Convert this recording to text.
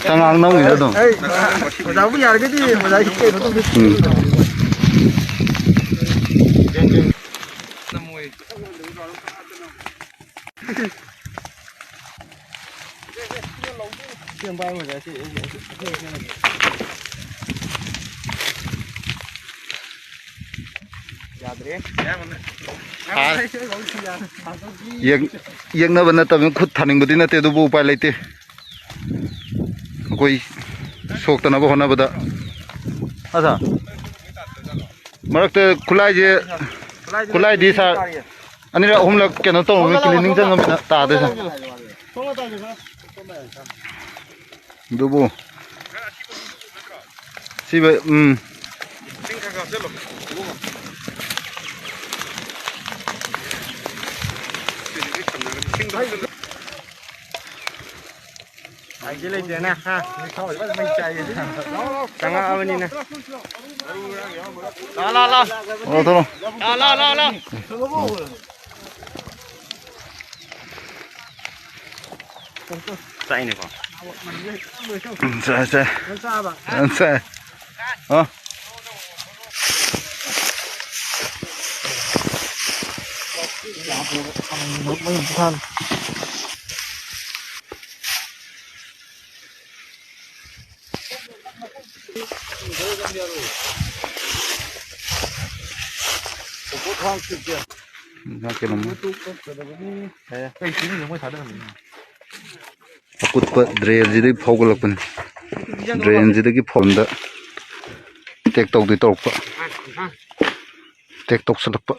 Tangang nông gì đó đâu. Giáo bây giờ cái gì mà đấy cái nó không biết. Tiền bao mà giá trị. Yang na bana tabeng khud thaning budi na te du bu pai leite koi sok ta na ba hona bada asa marak te khulai di sa ani ra hum la keno to me cleaning jang na ta de sa du bu si ba Ai cái lên nè ha, thôi bắt mình chạy chẳng ao bên nè. Lo. thôi Lo. Chạy này con. Xe. Xe. Hả? Akut drain jadi fogolakpan drain jadi ki fonda tek tok di tok pa tek tok salak pa